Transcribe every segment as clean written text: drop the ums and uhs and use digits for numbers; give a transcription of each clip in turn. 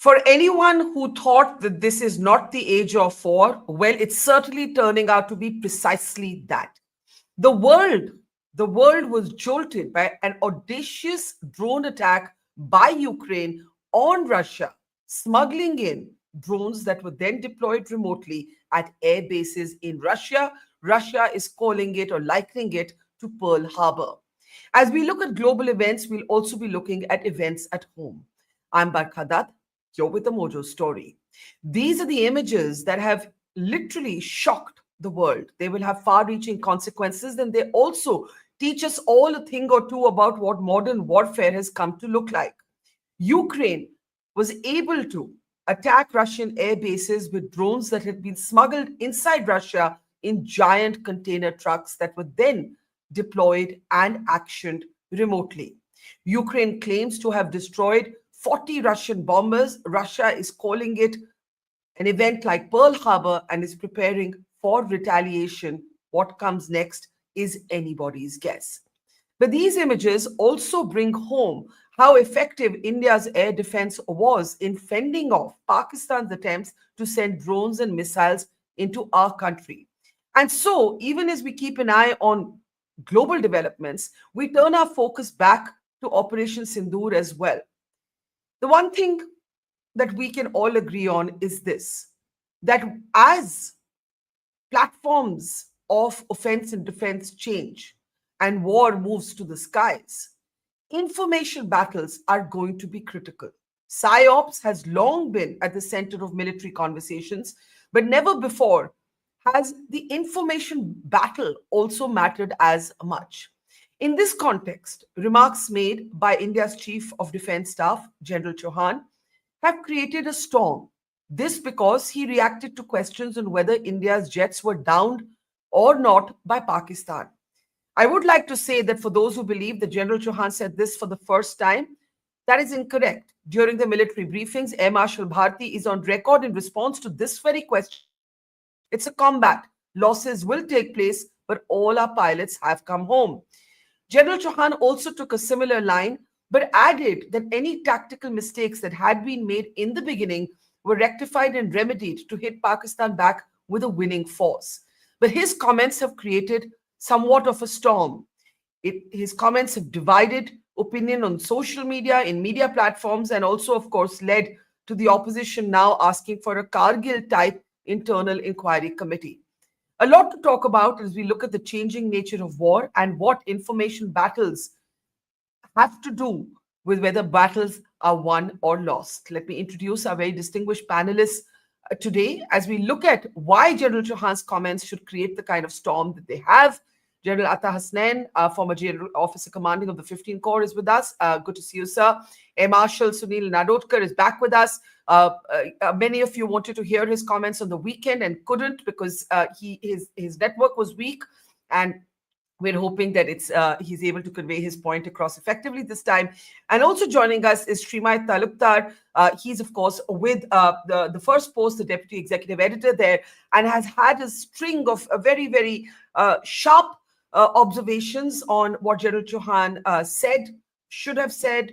For anyone who thought that this is not the age of war, well, it's certainly turning out to be precisely that. The world, the world was jolted by an audacious drone attack by Ukraine on Russia, smuggling in drones that were then deployed remotely at air bases in Russia. Russia is calling it or likening it to Pearl Harbor. As we look at global events, we'll also be looking at events at home. I'm Barkha. You're with the Mojo story. These are the images that have literally shocked the world. They will have far reaching consequences, and they also teach us all a thing or two about what modern warfare has come to look like. Ukraine was able to attack Russian air bases with drones that had been smuggled inside Russia in giant container trucks that were then deployed and actioned remotely. Ukraine claims to have destroyed 40 Russian bombers. Russia is calling it an event like Pearl Harbor and is preparing for retaliation. What comes next is anybody's guess. But these images also bring home how effective India's air defense was in fending off Pakistan's attempts to send drones and missiles into our country. And so, even as we keep an eye on global developments, we turn our focus back to Operation Sindoor as well. The one thing that we can all agree on is this, that as platforms of offense and defense change and war moves to the skies, information battles are going to be critical. PSYOPs has long been at the center of military conversations, but never before has the information battle also mattered as much. In this context, remarks made by India's Chief of Defense Staff, General Chauhan, have created a storm. This because he reacted to questions on whether India's jets were downed or not by Pakistan. I would like to say that for those who believe that General Chauhan said this for the first time, that is incorrect. During the military briefings, Air Marshal Bharti is on record in response to this very question. It's a combat. Losses will take place, but all our pilots have come home. General Chauhan also took a similar line, but added that any tactical mistakes that had been made in the beginning were rectified and remedied to hit Pakistan back with a winning force. But his comments have created somewhat of a storm. His comments have divided opinion on social media, in media platforms, and also, of course, led to the opposition now asking for a Kargil-type internal inquiry committee. A lot to talk about as we look at the changing nature of war and what information battles have to do with whether battles are won or lost. Let me introduce our very distinguished panelists today as we look at why General Chauhan's comments should create the kind of storm that they have. General Atta Hasnain, former General Officer Commanding of the 15th Corps, is with us. Good to see you, sir. Air Marshal Sunil Nadotkar is back with us. Many of you wanted to hear his comments on the weekend and couldn't because his network was weak, and we're hoping that he's able to convey his point across effectively this time. And also joining us is Srimay Talukdar. He's, of course, with the First Post, the Deputy Executive Editor there, and has had a string of very, very sharp observations on what General Chauhan said, should have said,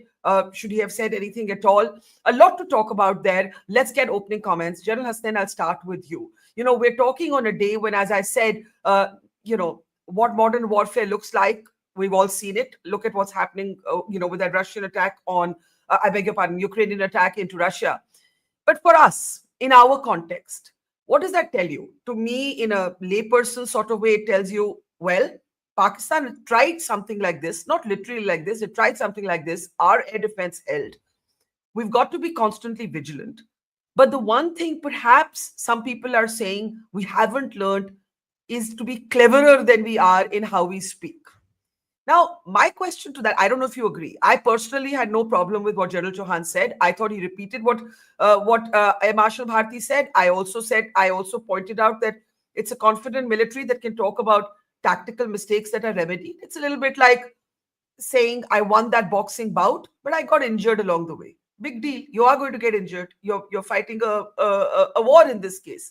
should he have said anything at all. A lot to talk about there. Let's get opening comments. General Hasnain, I'll start with you. We're talking on a day when, as I said, what modern warfare looks like. We've all seen it. Look at what's happening, with that Russian attack on, I beg your pardon, Ukrainian attack into Russia. But for us, in our context, what does that tell you? To me, in a layperson sort of way, it tells you, well, Pakistan tried something like this, not literally like this. It tried something like this. Our air defense held. We've got to be constantly vigilant. But the one thing perhaps some people are saying we haven't learned is to be cleverer than we are in how we speak. Now, my question to that, I don't know if you agree. I personally had no problem with what General Chauhan said. I thought he repeated what Air Marshal Bharti said. I also pointed out that it's a confident military that can talk about tactical mistakes that are remedied. It's a little bit like saying, I won that boxing bout, but I got injured along the way. Big deal. You are going to get injured. You're fighting a war in this case.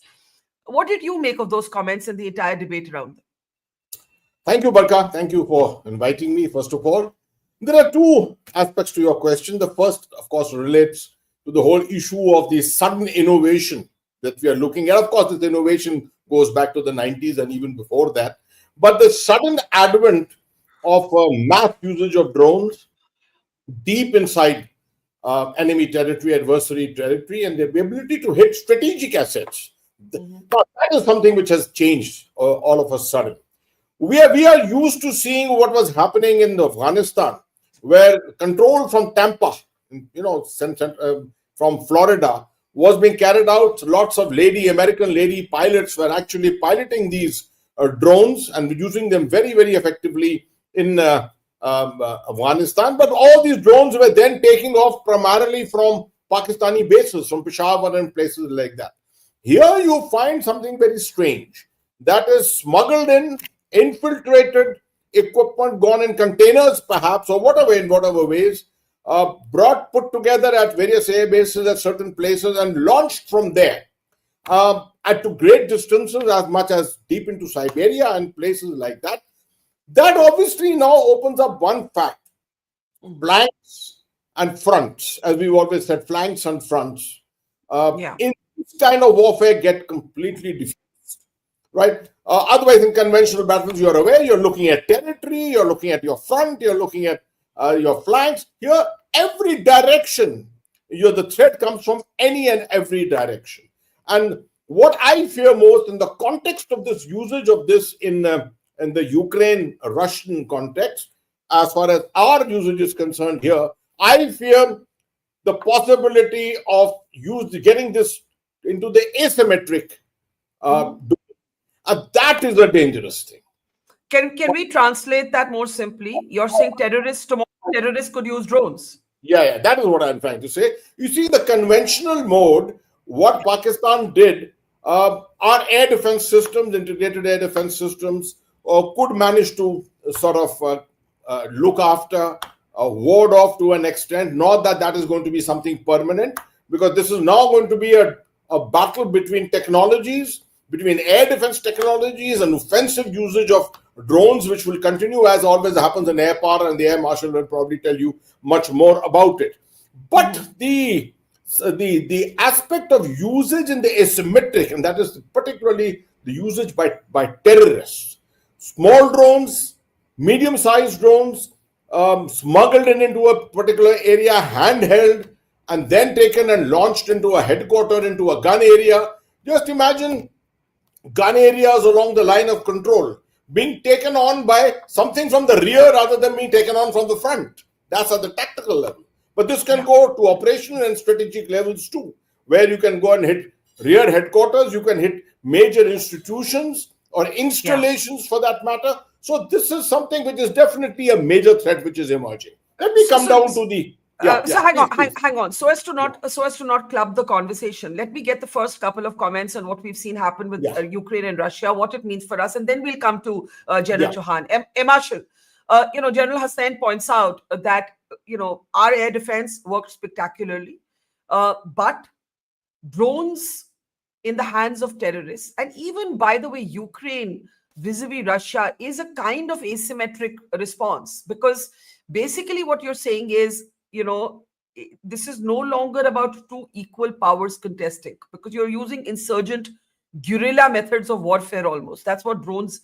What did you make of those comments and the entire debate around them? Thank you, Barkha. Thank you for inviting me, first of all. There are two aspects to your question. The first, of course, relates to the whole issue of the sudden innovation that we are looking at. Of course, this innovation goes back to the 90s and even before that. But the sudden advent of mass usage of drones deep inside enemy territory, adversary territory, and the ability to hit strategic assets. Now, that is something which has changed all of a sudden. We are used to seeing what was happening in Afghanistan, where control from Tampa, from Florida, was being carried out. Lots of American lady pilots were actually piloting these drones and using them very, very effectively in Afghanistan. But all these drones were then taking off primarily from Pakistani bases, from Peshawar and places like that. Here you find something very strange, that is smuggled in, infiltrated equipment, gone in containers perhaps, or whatever, in whatever ways, put together at various air bases at certain places and launched from there at to great distances, as much as deep into Siberia and places like that. That obviously now opens up one fact: flanks and fronts, as we've always said, flanks and fronts. In this kind of warfare get completely diffused, right? Otherwise, in conventional battles, you're aware, you're looking at territory, you're looking at your front, you're looking at your flanks. Here, every direction, the threat comes from any and every direction. And what I fear most in the context of this usage of this in the Ukraine-Russian context, as far as our usage is concerned here, I fear the possibility of getting this into the asymmetric and that is a dangerous thing. Can we translate that more simply? You're saying tomorrow terrorists could use drones. Yeah, that is what I'm trying to say. You see, the conventional mode, what Pakistan did, our air defense systems, integrated air defense systems, could manage to sort of look after, ward off to an extent. Not that is going to be something permanent, because this is now going to be a battle between technologies, between air defense technologies and offensive usage of drones, which will continue, as always happens in air power, and the Air Marshal will probably tell you much more about it. But the aspect of usage in the asymmetric, and that is particularly the usage by terrorists, small drones, medium-sized drones, smuggled into a particular area, handheld, and then taken and launched into a headquarter, into a gun area. Just imagine gun areas along the line of control being taken on by something from the rear rather than being taken on from the front. That's at the tactical level. But this can go to operational and strategic levels too, where you can go and hit rear headquarters, you can hit major institutions or installations for that matter. So this is something which is definitely a major threat which is emerging. Let me come down to the hang on. So as to not club the conversation, let me get the first couple of comments on what we've seen happen with Ukraine and Russia, what it means for us, and then we'll come to General Chauhan. Marshal, General Hussain points out that our air defense worked spectacularly, but drones in the hands of terrorists, and even, by the way, Ukraine vis-a-vis Russia is a kind of asymmetric response, because basically what you're saying is, this is no longer about two equal powers contesting, because you're using insurgent guerrilla methods of warfare almost. That's what drones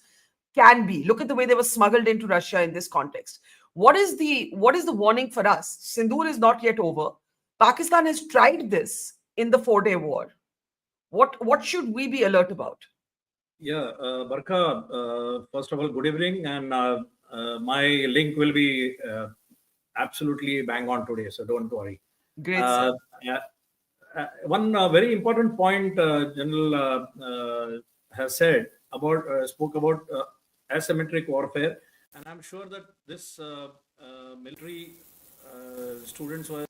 can be. Look at the way they were smuggled into Russia in this context. What is the warning for us? Sindoor is not yet over. Pakistan has tried this in the 4-day war. What should we be alert about? Yeah, Barkha, first of all, good evening, and my link will be absolutely bang on today, so don't worry. Great. One very important point General has said spoke about asymmetric warfare, and I'm sure that this military students were,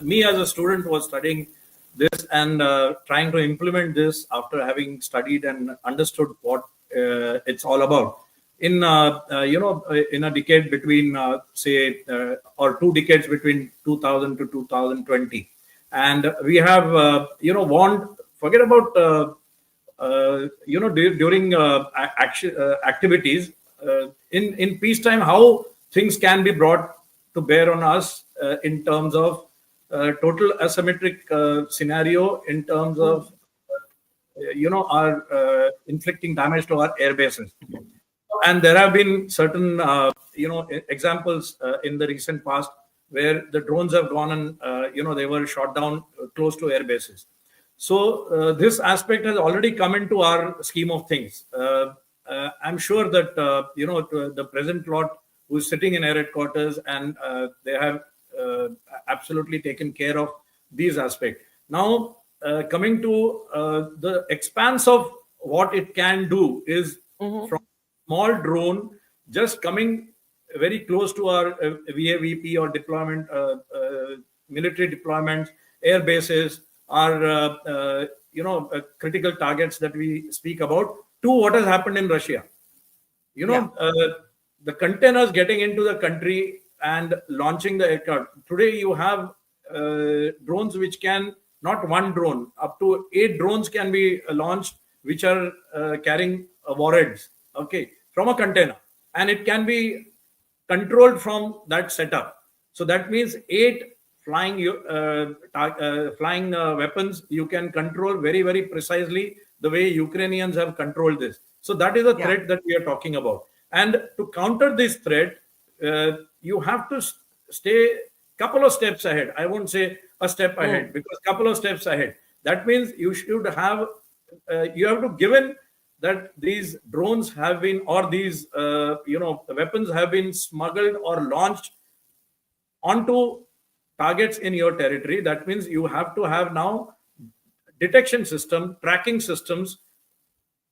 me as a student was studying this and trying to implement this after having studied and understood what it's all about. In in a decade between say or 2 decades between 2000 to 2020, and we have warned, forget about during activities in peacetime, how things can be brought to bear on us in terms of total asymmetric scenario in terms of are inflicting damage to our air bases. And there have been certain examples in the recent past where the drones have gone and they were shot down close to air bases. So this aspect has already come into our scheme of things. I'm sure that the present lot who is sitting in air headquarters, and they have absolutely taken care of these aspects. Now, coming to the expanse of what it can do is from small drone just coming very close to our VAVP or deployment, military deployments, air bases, our critical targets that we speak about, to what has happened in Russia. The containers getting into the country and launching the aircraft. Today you have drones which can, not one drone, up to 8 drones can be launched, which are carrying warheads, okay, from a container, and it can be controlled from that setup. So that means 8 flying weapons you can control very, very precisely, the way Ukrainians have controlled this. So that is a threat that we are talking about. And to counter this threat, you have to stay couple of steps ahead. I won't say a step ahead, because couple of steps ahead. That means you should have, you have to, given that these drones have been, or these weapons have been smuggled or launched onto targets in your territory. That means you have to have now detection system, tracking systems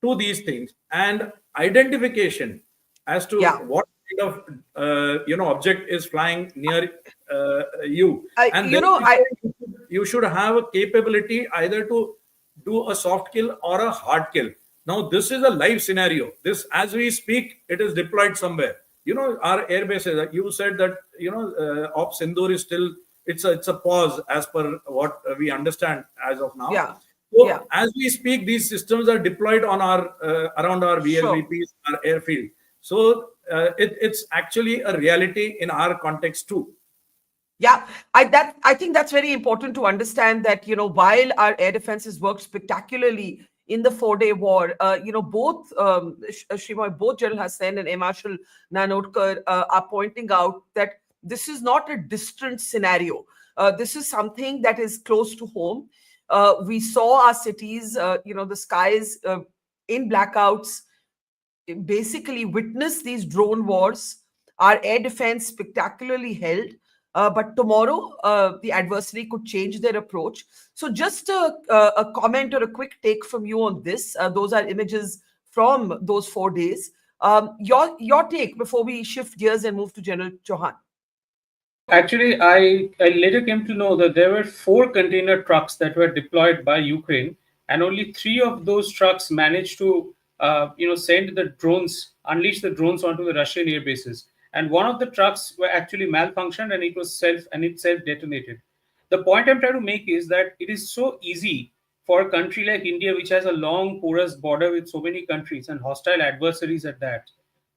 to these things, and identification as to what kind of object is flying near you. And then you should have a capability either to do a soft kill or a hard kill. Now this is a live scenario. This, as we speak, it is deployed somewhere. Our air bases, you said that Op Sindoor is still, it's a pause as per what we understand as of now. So as we speak, these systems are deployed on our around our VLVPs, our airfield. So it's actually a reality in our context too. Yeah, I think that's very important to understand that, while our air defenses worked spectacularly in the 4-day war, both Shimoy, both General Hassan and Air Marshal Nanotkar are pointing out that this is not a distant scenario. This is something that is close to home. We saw our cities, the skies in blackouts, basically witness these drone wars. Our air defense spectacularly held. But tomorrow, the adversary could change their approach. So just a comment or a quick take from you on this. Those are images from those 4 days. Your take before we shift gears and move to General Chauhan. Actually, I later came to know that there were 4 container trucks that were deployed by Ukraine, and only 3 of those trucks managed to, send the drones, unleash the drones onto the Russian air bases. And one of the trucks were actually malfunctioned, and it self detonated. The point I'm trying to make is that it is so easy for a country like India, which has a long porous border with so many countries and hostile adversaries at that.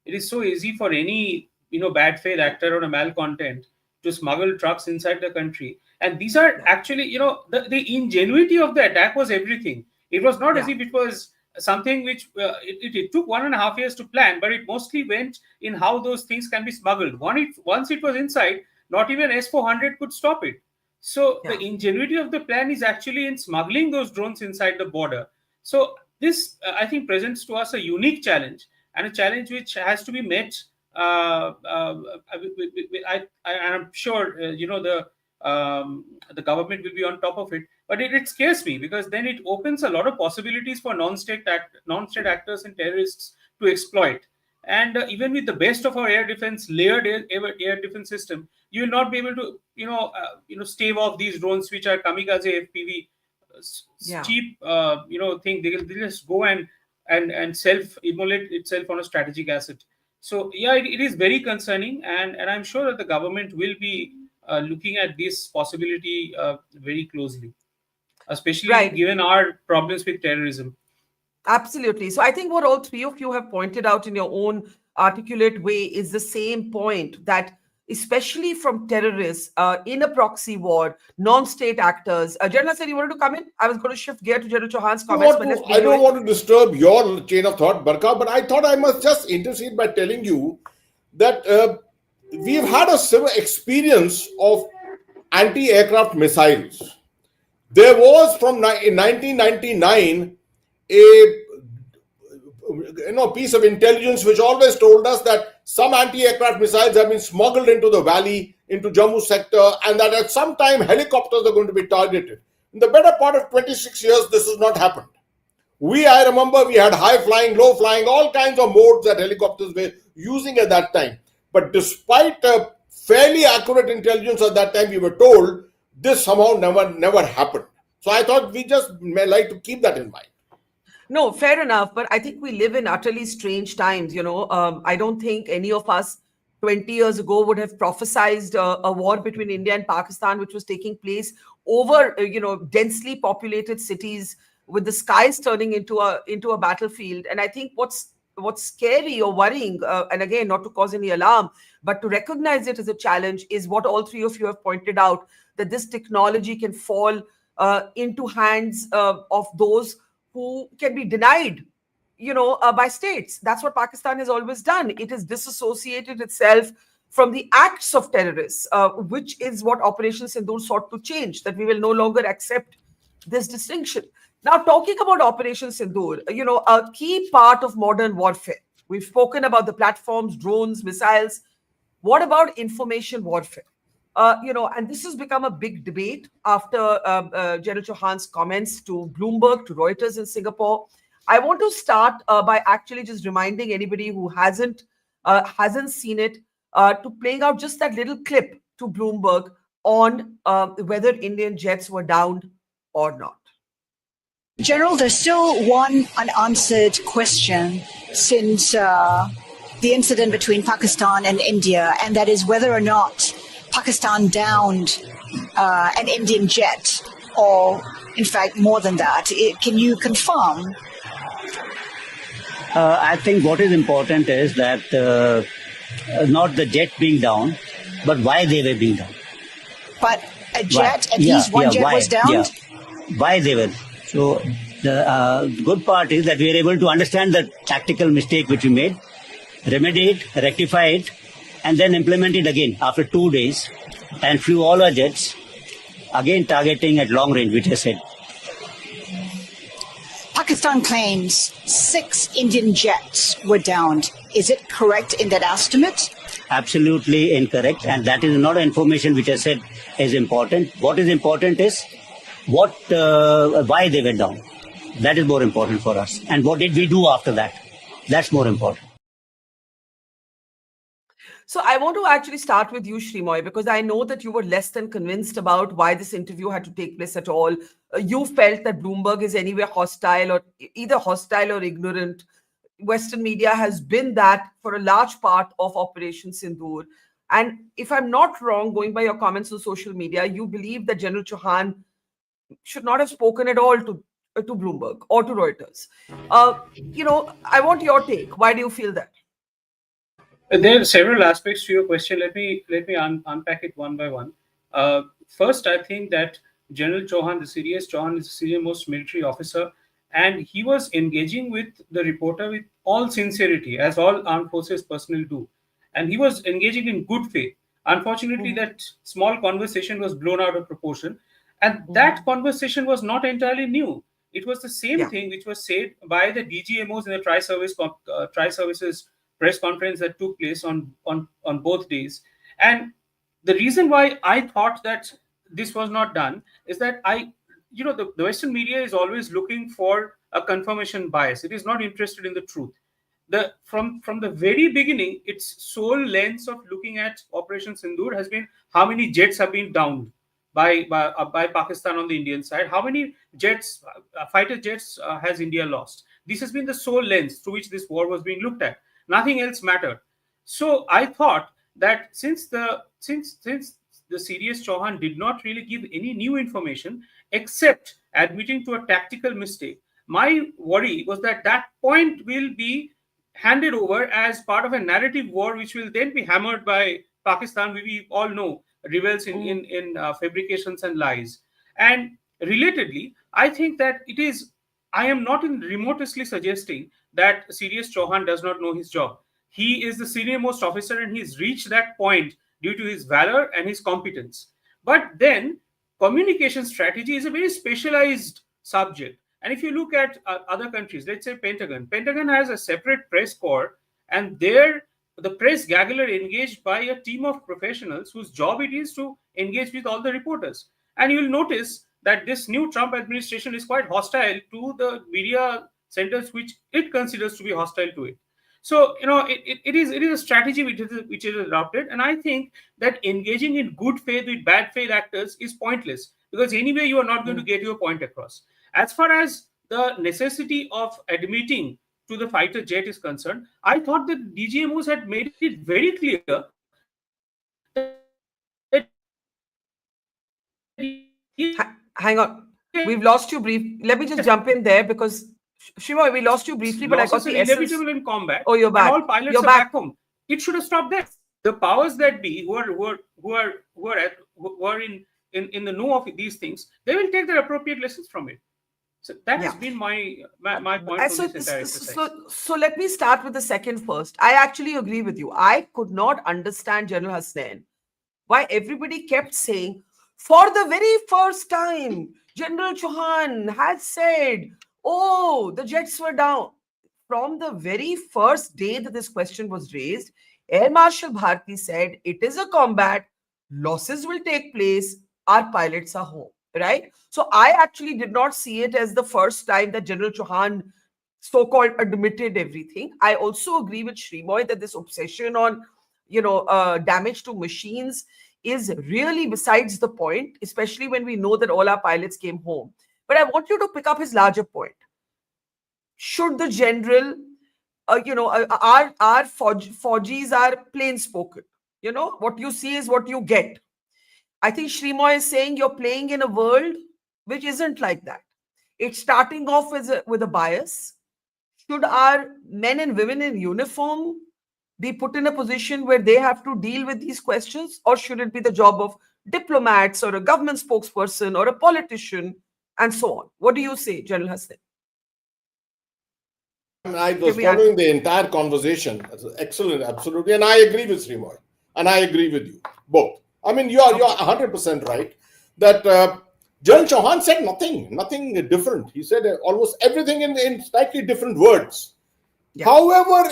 It is so easy for any bad faith actor or a malcontent to smuggle trucks inside the country. And these are actually, the ingenuity of the attack was everything. It was not as if it was something which it took 1.5 years to plan, but it mostly went in how those things can be smuggled. Once it was inside, not even S-400 could stop it. So the ingenuity of the plan is actually in smuggling those drones inside the border. So this, I think, presents to us a unique challenge, and a challenge which has to be met. I'm sure the government will be on top of it, but it scares me, because then it opens a lot of possibilities for non-state actors and terrorists to exploit. And even with the best of our air defense, layered air defense system, you will not be able to stave off these drones which are kamikaze FPV cheap thing. They'll just go and self-immolate itself on a strategic asset. So it is very concerning, and I'm sure that the government will be looking at this possibility very closely, especially given our problems with terrorism. Absolutely. So I think what all 3 of you have pointed out in your own articulate way is the same point, that especially from terrorists in a proxy war, non-state actors. General said you wanted to come in. I was going to shift gear to General Chauhan's comments, but let's bring I you don't in. want to disturb your chain of thought, Barkha, but I thought I must just intercede by telling you that we've had a similar experience of anti-aircraft missiles. There was in 1999 a piece of intelligence which always told us that some anti-aircraft missiles have been smuggled into the valley, into Jammu sector, and that at some time helicopters are going to be targeted. In the better part of 26 years, this has not happened. I remember we had high flying, low flying, all kinds of modes that helicopters were using at that time. But despite fairly accurate intelligence at that time, we were told this somehow never happened. So I thought we just may like to keep that in mind. No, fair enough. But I think we live in utterly strange times. I don't think any of us 20 years ago would have prophesized a war between India and Pakistan, which was taking place over, densely populated cities with the skies turning into a battlefield. And I think what's scary or worrying, and again, not to cause any alarm, but to recognize it as a challenge, is what all three of you have pointed out, that this technology can fall into hands of those who can be denied, by states. That's what Pakistan has always done. It has disassociated itself from the acts of terrorists, which is what Operation Sindoor sought to change, that we will no longer accept this distinction. Now, talking about Operation Sindoor, a key part of modern warfare. We've spoken about the platforms, drones, missiles. What about information warfare? And this has become a big debate after General Chauhan's comments to Bloomberg, to Reuters in Singapore. I want to start by actually just reminding anybody who hasn't seen it to playing out just that little clip to Bloomberg on whether Indian jets were downed or not. General, there's still one unanswered question since the incident between Pakistan and India, and that is whether or not Pakistan downed an Indian jet, or in fact more than that. Can you confirm? I think what is important is that not the jet being down, but why they were being down. But a jet, at least one jet was downed? Yeah. Why they were. So the good part is that we are able to understand the tactical mistake which we made, remedy it, rectify it, and then implement it again after 2 days, and flew all our jets, again targeting at long range, which I said. Pakistan claims 6 Indian jets were downed. Is it correct in that estimate? Absolutely incorrect, and that is not information which I said is important. What is important is why they were down. That is more important for us. And what did we do after that? That's more important. So I want to actually start with you, Shrimoy, because I know that you were less than convinced about why this interview had to take place at all. You felt that Bloomberg is anyway hostile, or either hostile or ignorant. Western media has been that for a large part of Operation Sindoor. And if I'm not wrong, going by your comments on social media, you believe that General Chauhan should not have spoken at all to Bloomberg or to Reuters. I want your take. Why do you feel that? There are several aspects to your question. Let me unpack it one by one. First, I think that General Chauhan, the serious Chauhan, is the senior-most military officer, and he was engaging with the reporter with all sincerity, as all armed forces personnel do, and he was engaging in good faith. Unfortunately, that small conversation was blown out of proportion, and that conversation was not entirely new. It was the same thing which was said by the DGMOs in the tri-services press conference that took place on both days. And the reason why I thought that this was not done is that the Western media is always looking for a confirmation bias. It is not interested in the truth. From the very beginning, its sole lens of looking at Operation Sindoor has been how many jets have been downed by Pakistan on the Indian side. How many jets, fighter jets, has India lost? This has been the sole lens through which this war was being looked at. Nothing else mattered. So I thought that since the serious Chauhan did not really give any new information except admitting to a tactical mistake, my worry was that point will be handed over as part of a narrative war, which will then be hammered by Pakistan, we all know, revels in fabrications and lies. And relatedly, I think that I am not in remotely suggesting that Sirius Chauhan does not know his job. He is the senior most officer and he's reached that point due to his valor and his competence. But then communication strategy is a very specialized subject. And if you look at other countries, let's say Pentagon has a separate press corps, and there the press gaggle are engaged by a team of professionals whose job it is to engage with all the reporters. And you'll notice that this new Trump administration is quite hostile to the media centers which it considers to be hostile to it. So it is a strategy which is adopted, and I think that engaging in good faith with bad faith actors is pointless, because anyway you are not going to get your point across. As far as the necessity of admitting to the fighter jet is concerned, I thought that DGMOs had made it very clear that Hang on. We've lost you brief. Let me just jump in there because Shimoy, we lost you briefly, but I got the essence. Inevitable in combat. Oh, you're back. And all pilots You're are back home. It should have stopped there. The powers that be who are in the know of these things, they will take their appropriate lessons from it. So that has been my point on this entire exercise. So let me start with the second first. I actually agree with you. I could not understand, General Hasnain, why everybody kept saying, for the very first time, General Chauhan had said, oh, the jets were down. From the very first day that this question was raised, Air Marshal Bharti said, it is a combat, losses will take place, our pilots are home, right? So I actually did not see it as the first time that General Chauhan so-called admitted everything. I also agree with Shrimoy that this obsession on, damage to machines is really besides the point, especially when we know that all our pilots came home. But I want you to pick up his larger point. Should the general, our Faujis are plain spoken. What you see is what you get. I think Shrimoy is saying you're playing in a world which isn't like that. It's starting off with a bias. Should our men and women in uniform be put in a position where they have to deal with these questions, or should it be the job of diplomats or a government spokesperson or a politician and so on? What do you say, General Hasnain? I was following the entire conversation. That's excellent, absolutely, and I agree with Srimoy, and I agree with you both. I mean, you're 100% right that General Chauhan said nothing different. He said almost everything in slightly different words. Yeah. However,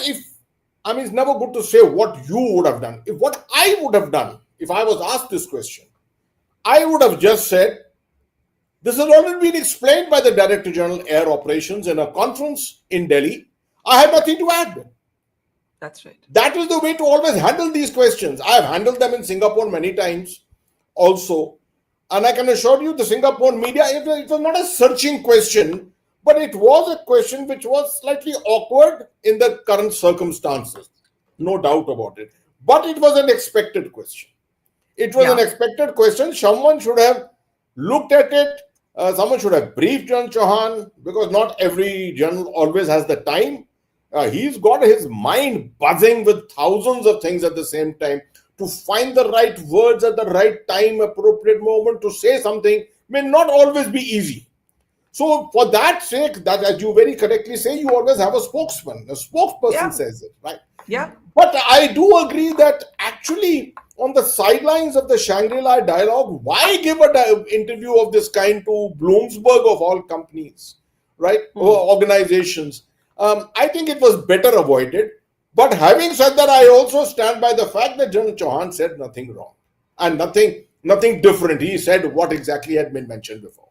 it's never good to say what you would have done. What I would have done if I was asked this question, I would have just said, this has already been explained by the Director General Air Operations in a conference in Delhi. I have nothing to add. That's right. That is the way to always handle these questions. I have handled them in Singapore many times also. And I can assure you the Singapore media, it was not a searching question, but it was a question which was slightly awkward in the current circumstances. No doubt about it. But it was an expected question. It was an expected question. Someone should have looked at it. Someone should have briefed General Chauhan, because not every general always has the time. He's got his mind buzzing with thousands of things at the same time. To find the right words at the right time, appropriate moment to say something may not always be easy. So for that sake, that as you very correctly say, you always have a spokesman. A spokesperson says it, right? Yeah. But I do agree that actually on the sidelines of the Shangri-La dialogue, why give an interview of this kind to Bloomsburg of all companies, right? Or organizations? I think it was better avoided. But having said that, I also stand by the fact that General Chauhan said nothing wrong and nothing different. He said what exactly had been mentioned before.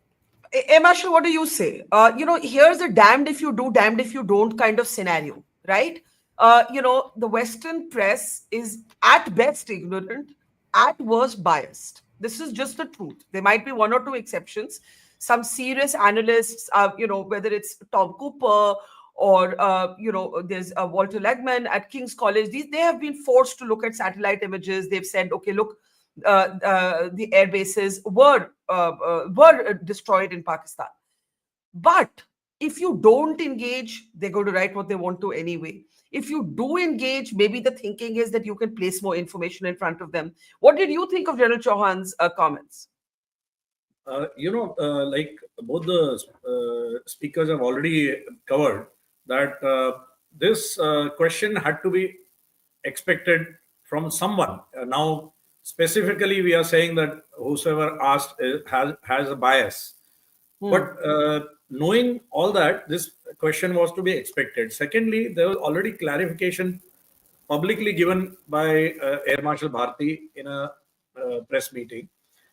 Marshall, what do you say? Here's a damned if you do, damned if you don't kind of scenario, right? The Western press is at best ignorant, at worst biased. This is just the truth. There might be one or two exceptions. Some serious analysts, whether it's Tom Cooper or, there's Walter Legman at King's College, they have been forced to look at satellite images. They've said, okay, look, the air bases were destroyed in Pakistan. But if you don't engage, they're going to write what they want to anyway. If you do engage, maybe the thinking is that you can place more information in front of them. What did you think of General Chauhan's comments? Like both the speakers have already covered that this question had to be expected from someone. Now, specifically, we are saying that whosoever asked has a bias. But knowing all that, this question was to be expected. Secondly, there was already clarification publicly given by Air Marshal Bharti in a press meeting.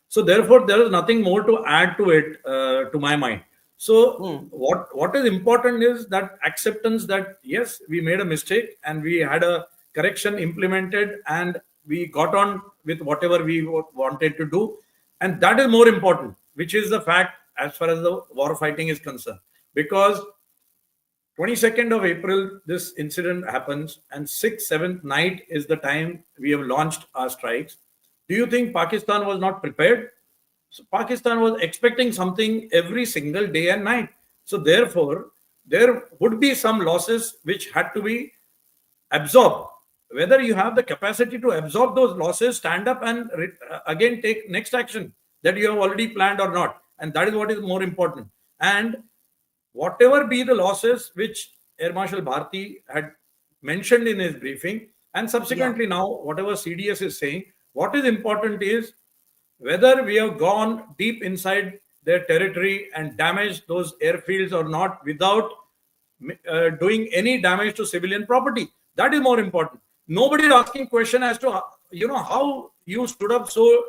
So therefore, there is nothing more to add to it, to my mind. So what is important is that acceptance that yes, we made a mistake and we had a correction implemented and we got on with whatever we wanted to do, and that is more important, which is the fact as far as the war fighting is concerned, because 22nd of April, this incident happens, and 6th, 7th night is the time we have launched our strikes. Do you think Pakistan was not prepared? So Pakistan was expecting something every single day and night. So therefore, there would be some losses which had to be absorbed. Whether you have the capacity to absorb those losses, stand up and again take next action that you have already planned or not. And that is what is more important. And whatever be the losses which Air Marshal Bharti had mentioned in his briefing, and subsequently now whatever CDS is saying, what is important is whether we have gone deep inside their territory and damaged those airfields or not without doing any damage to civilian property. That is more important. Nobody is asking question as to how you stood up so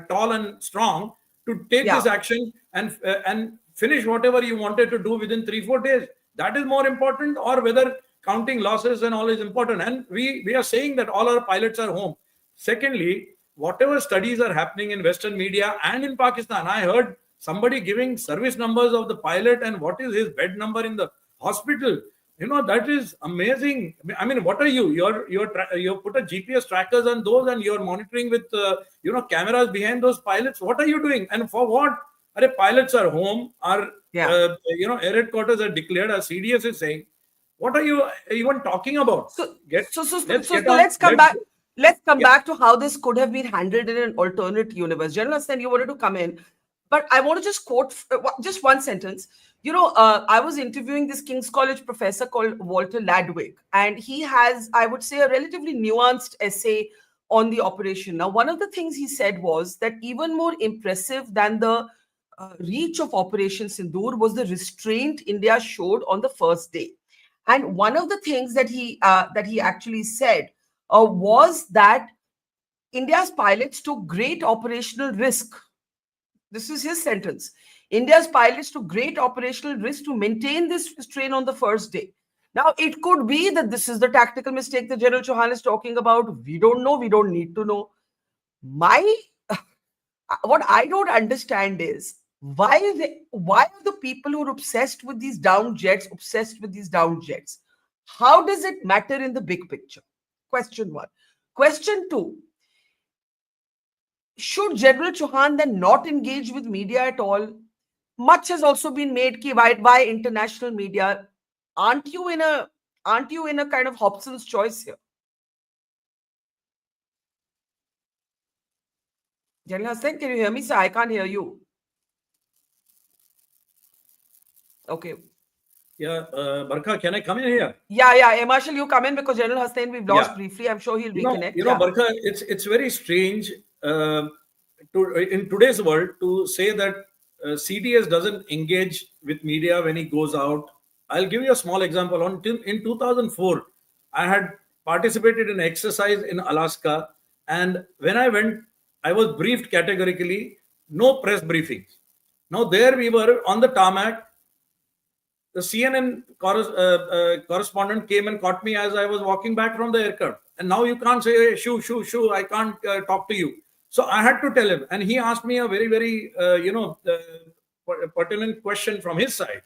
tall and strong to take this action and finish whatever you wanted to do within 3-4 days. That is more important, or whether counting losses and all is important. And we are saying that all our pilots are home. Secondly, whatever studies are happening in Western media and in Pakistan, I heard somebody giving service numbers of the pilot and what is his bed number in the hospital. That is amazing. I mean, what are you? You put a GPS trackers on those and you're monitoring with cameras behind those pilots. What are you doing? And for what? Pilots are home. Our air headquarters are declared. Our CDS is saying, what are you even talking about? Let's come back. Let's come back to how this could have been handled in an alternate universe. General Hassan, you wanted to come in, but I want to just quote just one sentence. I was interviewing this King's College professor called Walter Ladwig, and he has, I would say, a relatively nuanced essay on the operation. Now, one of the things he said was that even more impressive than the reach of Operation Sindoor was the restraint India showed on the first day. And one of the things that he actually said was that India's pilots took great operational risk. This is his sentence. India's pilots took great operational risk to maintain this restraint on the first day. Now, it could be that this is the tactical mistake that General Chauhan is talking about. We don't know. We don't need to know. What I don't understand is why are the people who are obsessed with these down jets obsessed with these down jets? How does it matter in the big picture? Question one. Question two. Should General Chauhan then not engage with media at all? Much has also been made by international media. Aren't you in a kind of Hobson's choice here? General Hassan, can you hear me, sir? I can't hear you. Okay. Yeah, Barkha, can I come in here? Yeah. Marshal, you come in because General Hassan we've lost briefly. I'm sure he'll reconnect. Barkha, it's very strange in today's world to say that CDS doesn't engage with media when he goes out. I'll give you a small example. In 2004, I had participated in an exercise in Alaska, and when I went, I was briefed categorically, no press briefings. Now there we were on the tarmac. The CNN correspondent came and caught me as I was walking back from the aircraft. And now you can't say, hey, shoo, I can't talk to you. So I had to tell him. And he asked me a very, very, pertinent question from his side.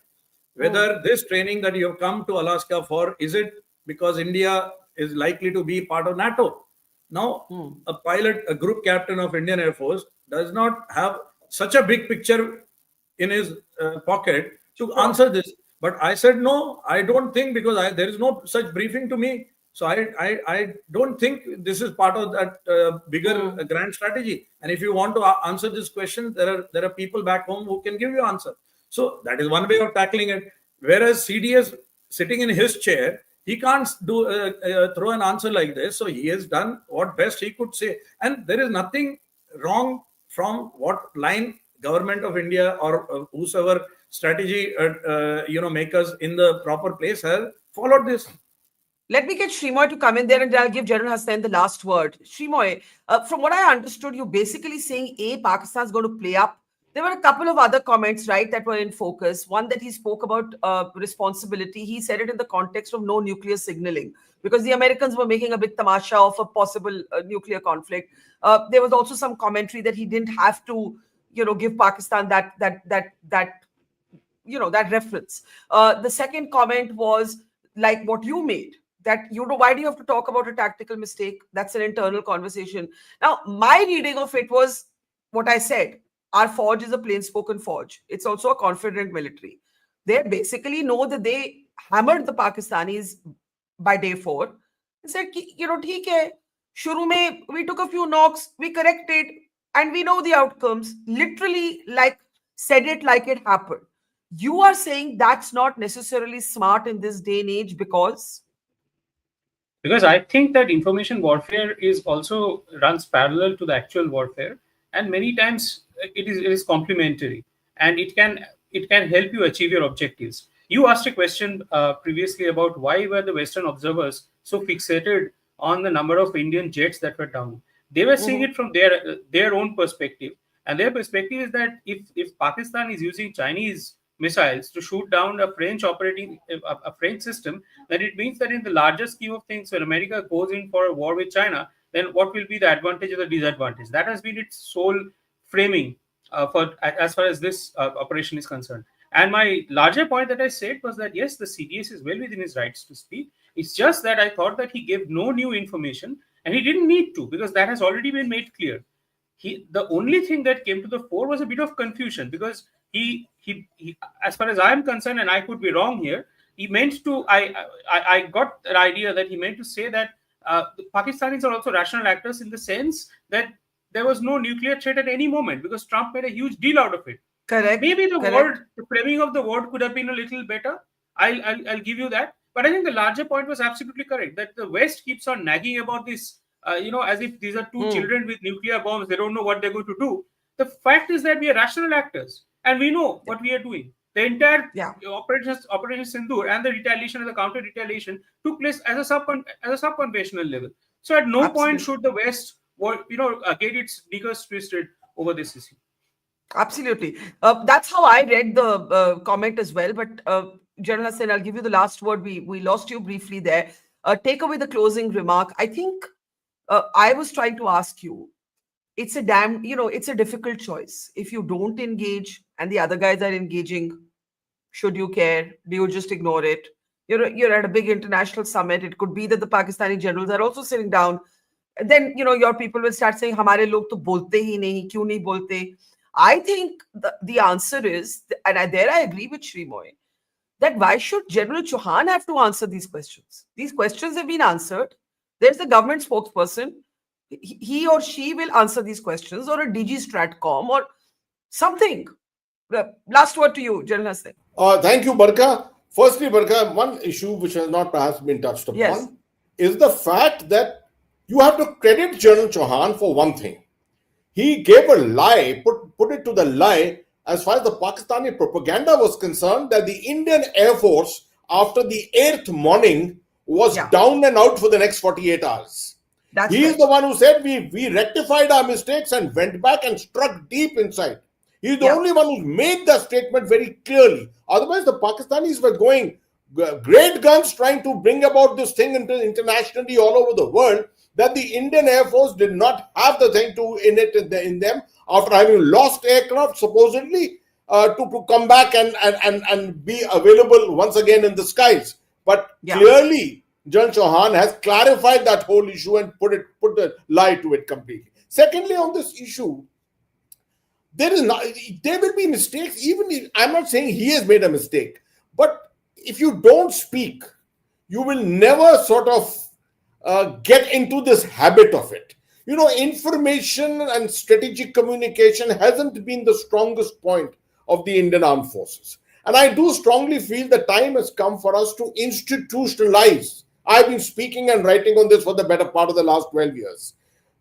Whether this training that you have come to Alaska for, is it because India is likely to be part of NATO? Now, a pilot, a group captain of Indian Air Force does not have such a big picture in his pocket to answer this. But I said, no, I don't think, because there is no such briefing to me. So I don't think this is part of that bigger grand strategy. And if you want to answer this question, there are people back home who can give you answer. So that is one way of tackling it. Whereas CDS sitting in his chair, he can't do throw an answer like this. So he has done what best he could say, and there is nothing wrong from what line government of India or whosoever strategy makers in the proper place have followed this. Let me get Shrimoy to come in there, and I'll give General Hassan the last word. Shrimoy, from what I understood, you're basically saying, Pakistan's going to play up. There were a couple of other comments, right, that were in focus. One that he spoke about responsibility. He said it in the context of no nuclear signaling, because the Americans were making a big tamasha of a possible nuclear conflict. There was also some commentary that he didn't have to, give Pakistan that reference. The second comment was like what you made, that why do you have to talk about a tactical mistake? That's an internal conversation. Now, my reading of it was what I said. Our forge is a plain spoken forge. It's also a confident military. They basically know that they hammered the Pakistanis by day 4. They said, theek hai. Shuru mein, we took a few knocks, we corrected, and we know the outcomes. Literally, like, said it like it happened. You are saying that's not necessarily smart in this day and age because I think that information warfare is also runs parallel to the actual warfare, and many times it is complementary, and it can help you achieve your objectives. You asked a question previously about why were the Western observers so fixated on the number of Indian jets that were down. They were seeing it from their own perspective, and their perspective is that if Pakistan is using Chinese missiles to shoot down a French French system, then it means that in the larger scheme of things, when America goes in for a war with China, then what will be the advantage or the disadvantage? That has been its sole framing for as far as this operation is concerned. And my larger point that I said was that yes, the CDS is well within his rights to speak. It's just that I thought that he gave no new information, and he didn't need to, because that has already been made clear. The only thing that came to the fore was a bit of confusion, because he as far as I am concerned, and I could be wrong here, he meant to I got the idea that he meant to say that the Pakistanis are also rational actors, in the sense that there was no nuclear threat at any moment, because Trump made a huge deal out of it. correct. Maybe the correct. framing of the word could have been a little better. I'll give you that. But I think the larger point was absolutely correct, that the West keeps on nagging about this, as if these are two children with nuclear bombs. They don't know what they're going to do. The fact is that we are rational actors, and we know what we are doing. The entire Operation Sindoor and the retaliation and the counter retaliation took place as a subconventional level. So at no point should the West, get its knickers twisted over this issue. Absolutely. That's how I read the comment as well. But General Hassan, I'll give you the last word. We lost you briefly there. Take away the closing remark. I think I was trying to ask you, it's a difficult choice. If you don't engage and the other guys are engaging, should you care? Do you just ignore it? You're at a big international summit. It could be that the Pakistani generals are also sitting down. And then, your people will start saying, Hamare log to bolte hi nahi, kyun nahi bolte? I think the answer is, and I agree with Shrimoy, that why should General Chauhan have to answer these questions? These questions have been answered. There's the government spokesperson. He or she will answer these questions, or a DG Stratcom or something. Last word to you, General Hassan. Thank you, Barkha. Firstly, Barkha, one issue which has not perhaps been touched upon is the fact that you have to credit General Chauhan for one thing. He gave a lie, put it to the lie, as far as the Pakistani propaganda was concerned, that the Indian Air Force, after the 8th morning, was down and out for the next 48 hours. He is the one who said we rectified our mistakes and went back and struck deep inside. He's the only one who made that statement very clearly. Otherwise, the Pakistanis were going great guns trying to bring about this thing internationally all over the world, that the Indian Air Force did not have the thing in them after having lost aircraft supposedly to come back and be available once again in the skies. But clearly, General Chauhan has clarified that whole issue and put the lie to it completely. Secondly, on this issue, there will be mistakes. Even if, I'm not saying he has made a mistake, but if you don't speak, you will never sort of get into this habit of it. Information and strategic communication hasn't been the strongest point of the Indian Armed Forces. And I do strongly feel the time has come for us to institutionalize. I've been speaking and writing on this for the better part of the last 12 years,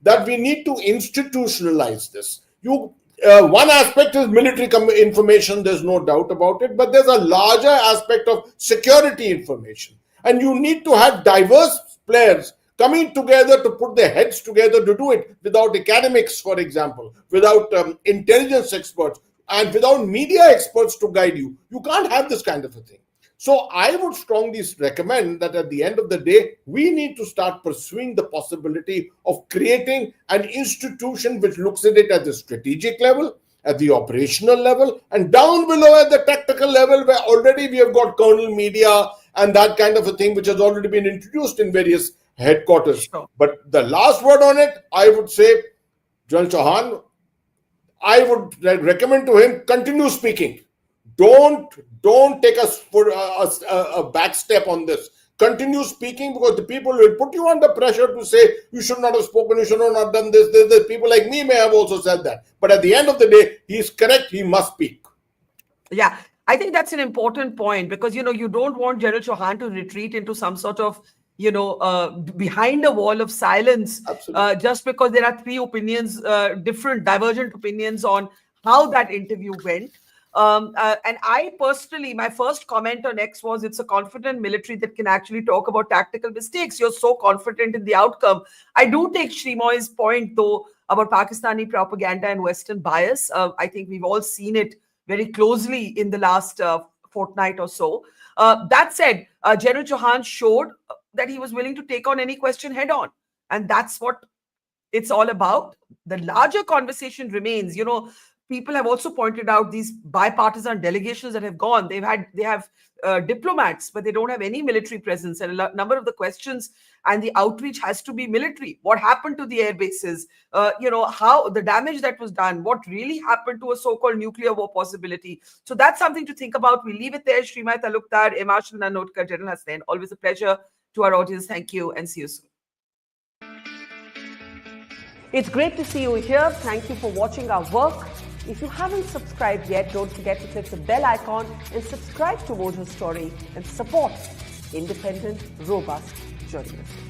that we need to institutionalize this. One aspect is military information, there's no doubt about it, but there's a larger aspect of security information. And you need to have diverse players coming together to put their heads together to do it, without academics, for example, without intelligence experts, and without media experts to guide you. You can't have this kind of a thing. So I would strongly recommend that at the end of the day, we need to start pursuing the possibility of creating an institution which looks at it at the strategic level, at the operational level, and down below at the tactical level, where already we have got kernel media and that kind of a thing, which has already been introduced in various headquarters. Sure. But the last word on it, I would say, General Chauhan, I would recommend to him, continue speaking. Don't take a back step on this. Continue speaking, because the people will put you under pressure to say you should not have spoken, you should not have done this. People like me may have also said that. But at the end of the day, he is correct. He must speak. Yeah, I think that's an important point, because, you don't want General Chauhan to retreat into some sort of, behind a wall of silence, just because there are three opinions, different divergent opinions on how that interview went. And I personally, my first comment on X was, it's a confident military that can actually talk about tactical mistakes. You're so confident in the outcome. I do take Srimoy's point, though, about Pakistani propaganda and Western bias. I think we've all seen it very closely in the last fortnight or so. That said, General Chauhan showed that he was willing to take on any question head on. And that's what it's all about. The larger conversation remains, people have also pointed out these bipartisan delegations that have gone. They have diplomats, but they don't have any military presence. And a number of the questions and the outreach has to be military. What happened to the air bases? How the damage that was done? What really happened to a so-called nuclear war possibility? So that's something to think about. We leave it there. Srimay Talukdar, A. Marshal Nanotkar, General Hassain. Always a pleasure. To our audience, thank you and see you soon. It's great to see you here. Thank you for watching our work. If you haven't subscribed yet, don't forget to click the bell icon and subscribe to Mojo Story and support independent, robust journalism.